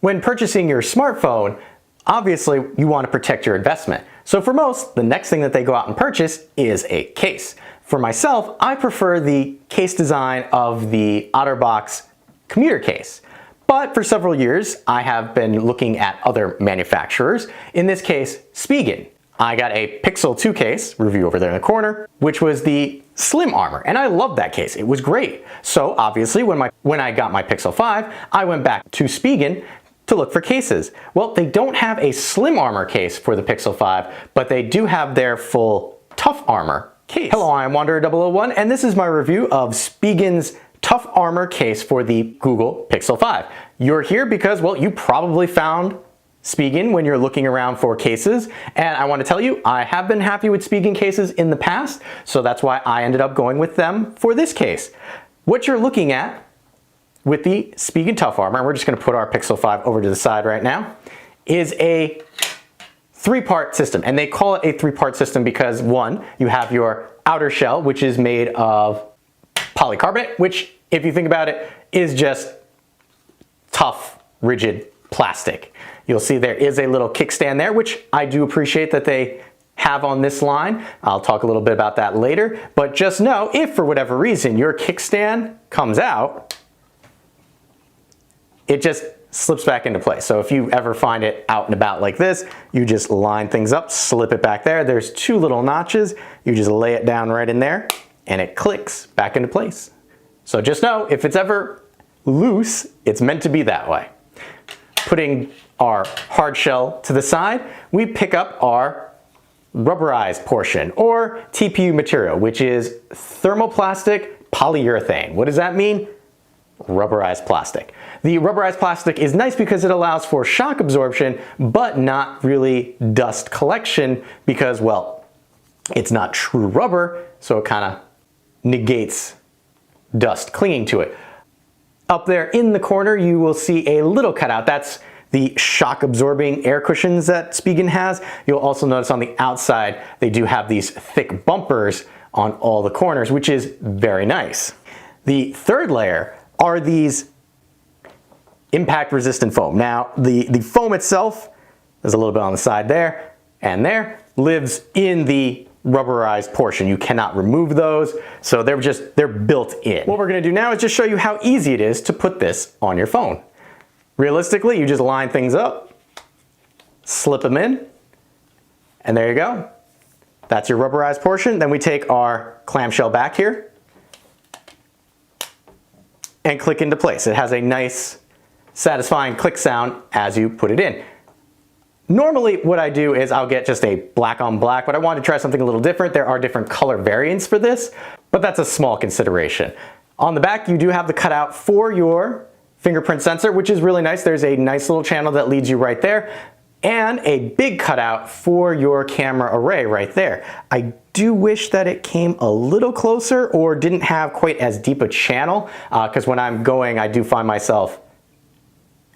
When purchasing your smartphone, obviously you want to protect your investment. So for most, the next thing that they go out and purchase is a case. For myself, I prefer the case design of the OtterBox commuter case. But for several years, I have been looking at other manufacturers, in this case, Spigen. I got a Pixel 2 case, review over there in the corner, which was the Slim Armor, and I loved that case. It was great. So obviously when I got my Pixel 5, I went back to Spigen to look for cases. Well, they don't have a Slim Armor case for the Pixel 5, but they do have their full Tough Armor case. Hello, I'm Wanderer001, and this is my review of Spigen's Tough Armor case for the Google Pixel 5. You're here because, well, you probably found Spigen when you're looking around for cases, and I want to tell you, I have been happy with Spigen cases in the past, so that's why I ended up going with them for this case. What you're looking at with the Spigen Tough Armor, and we're just going to put our Pixel 5 over to the side right now, is a three-part system. And they call it a three-part system because, one, you have your outer shell, which is made of polycarbonate, which, if you think about it, is just tough, rigid plastic. You'll see there is a little kickstand there, which I do appreciate that they have on this line. I'll talk a little bit about that later, but just know if for whatever reason your kickstand comes out, it just slips back into place. So if you ever find it out and about like this, you just line things up, slip it back there. There's two little notches. You just lay it down right in there and it clicks back into place. So just know if it's ever loose, it's meant to be that way. Putting our hard shell to the side, we pick up our rubberized portion or TPU material, which is thermoplastic polyurethane. What does that mean? Rubberized plastic. The rubberized plastic is nice because it allows for shock absorption, but not really dust collection because, well, it's not true rubber, so it kind of negates dust clinging to it. Up there in the corner, you will see a little cutout. That's the shock absorbing air cushions that Spigen has. You'll also notice on the outside, they do have these thick bumpers on all the corners, which is very nice. The third layer are these impact resistant foam. Now, the foam itself, there's a little bit on the side there and there, lives in the rubberized portion. You cannot remove those, so they're built in. What we're gonna do now is just show you how easy it is to put this on your phone. Realistically, you just line things up, slip them in, and there you go. That's your rubberized portion. Then we take our clamshell back here and click into place. It has a nice, satisfying click sound as you put it in. Normally what I do is I'll get just a black on black, but I wanted to try something a little different. There are different color variants for this, but that's a small consideration. On the back, you do have the cutout for your fingerprint sensor, which is really nice. There's a nice little channel that leads you right there, and a big cutout for your camera array right there. I do wish that it came a little closer or didn't have quite as deep a channel, because when I'm going, I do find myself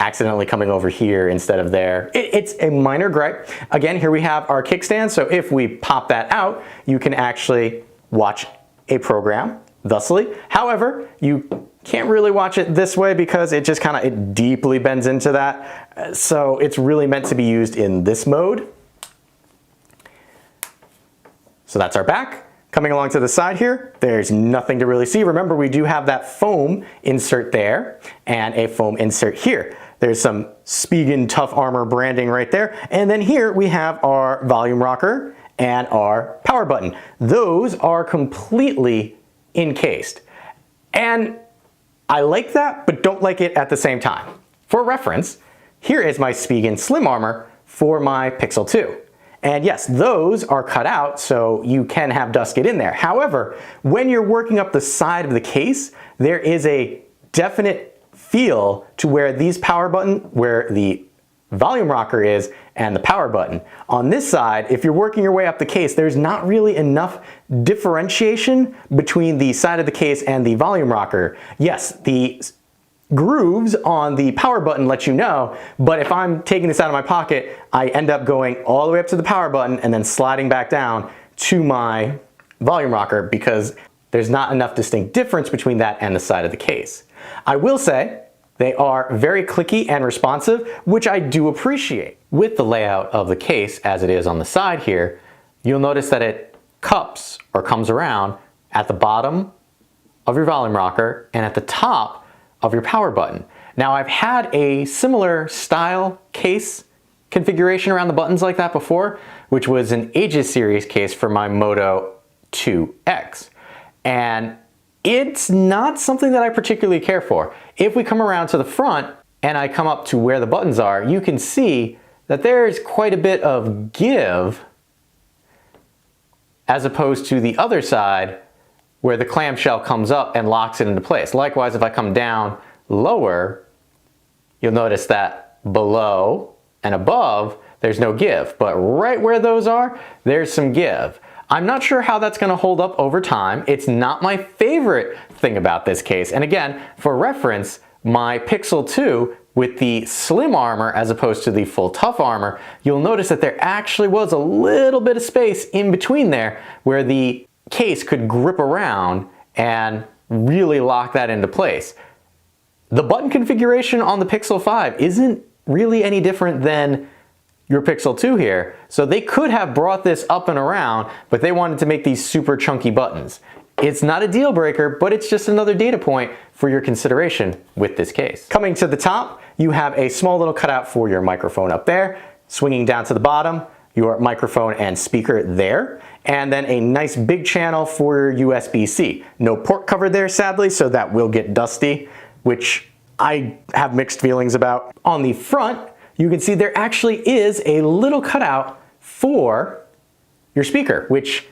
accidentally coming over here instead of there. It's a minor gripe. Again, here we have our kickstand, so if we pop that out, you can actually watch a program thusly. However, you can't really watch it this way because it just it deeply bends into that. So it's really meant to be used in this mode. So that's our back. Coming along to the side here, there's nothing to really see. Remember, we do have that foam insert there and a foam insert here. There's some Spigen Tough Armor branding right there. And then here we have our volume rocker and our power button. Those are completely encased. And I like that, but don't like it at the same time. For reference, here is my Spigen Slim Armor for my Pixel 2. And yes, those are cut out so you can have dust get in there. However, when you're working up the side of the case, there is a definite feel to where these power button, where the volume rocker is and the power button. On this side, if you're working your way up the case, there's not really enough differentiation between the side of the case and the volume rocker. Yes, the grooves on the power button let you know, but if I'm taking this out of my pocket, I end up going all the way up to the power button and then sliding back down to my volume rocker because there's not enough distinct difference between that and the side of the case. I will say They are very clicky and responsive, which I do appreciate. With the layout of the case as it is on the side here, you'll notice that it cups or comes around at the bottom of your volume rocker and at the top of your power button. Now I've had a similar style case configuration around the buttons like that before, which was an Aegis series case for my Moto 2X. And it's not something that I particularly care for. If we come around to the front and I come up to where the buttons are, you can see that there's quite a bit of give as opposed to the other side where the clamshell comes up and locks it into place. Likewise, if I come down lower, you'll notice that below and above, there's no give, but right where those are, there's some give. I'm not sure how that's gonna hold up over time. It's not my favorite thing about this case. And again, for reference, my Pixel 2 with the slim armor as opposed to the full tough armor, you'll notice that there actually was a little bit of space in between there where the case could grip around and really lock that into place. The button configuration on the Pixel 5 isn't really any different than your Pixel 2 here, so they could have brought this up and around, but they wanted to make these super chunky buttons. It's not a deal breaker, but it's just another data point for your consideration with this case. Coming to the top, you have a small little cutout for your microphone up there. Swinging down to the bottom, your microphone and speaker there, and then a nice big channel for your USB-C. No port cover there, sadly, so that will get dusty, which I have mixed feelings about. On the front, you can see there actually is a little cutout for your speaker, which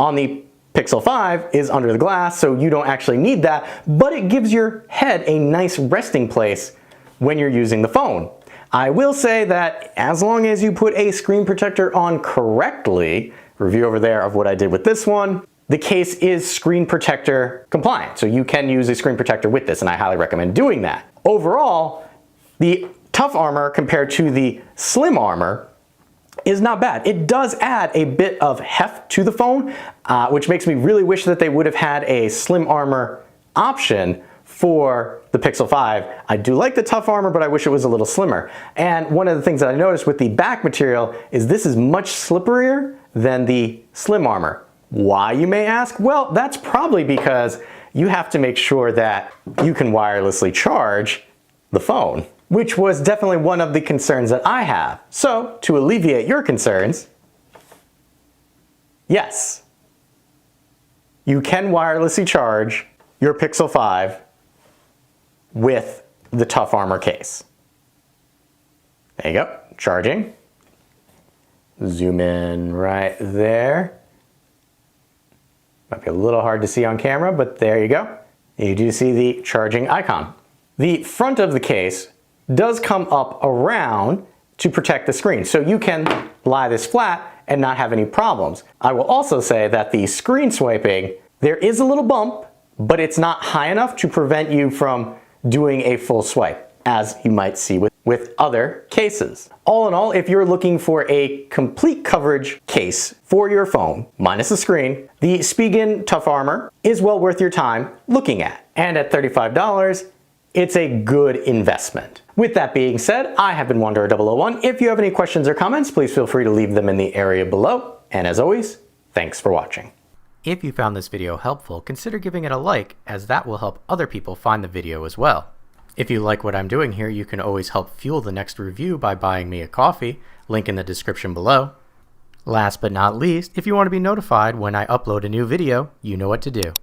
on the Pixel 5 is under the glass, so you don't actually need that, but it gives your head a nice resting place when you're using the phone. I will say that as long as you put a screen protector on correctly, review over there of what I did with this one, the case is screen protector compliant, so you can use a screen protector with this, and I highly recommend doing that. Overall, the Tough Armor compared to the Slim Armor is not bad. It does add a bit of heft to the phone, which makes me really wish that they would have had a Slim Armor option for the Pixel 5. I do like the Tough Armor, but I wish it was a little slimmer. And one of the things that I noticed with the back material is this is much slipperier than the Slim Armor. Why, you may ask? Well, that's probably because you have to make sure that you can wirelessly charge the phone, which was definitely one of the concerns that I have. So, to alleviate your concerns, yes, you can wirelessly charge your Pixel 5 with the Tough Armor case. There you go, charging. Zoom in right there. Might be a little hard to see on camera, but there you go. You do see the charging icon. The front of the case does come up around to protect the screen, so you can lie this flat and not have any problems. I will also say that the screen swiping, there is a little bump, but it's not high enough to prevent you from doing a full swipe, as you might see with other cases. All in all, if you're looking for a complete coverage case for your phone, minus the screen, the Spigen Tough Armor is well worth your time looking at. And at $35, it's a good investment. With that being said, I have been Wanderer001. If you have any questions or comments, please feel free to leave them in the area below. And as always, thanks for watching. If you found this video helpful, consider giving it a like, as that will help other people find the video as well. If you like what I'm doing here, you can always help fuel the next review by buying me a coffee, link in the description below. Last but not least, if you want to be notified when I upload a new video, you know what to do.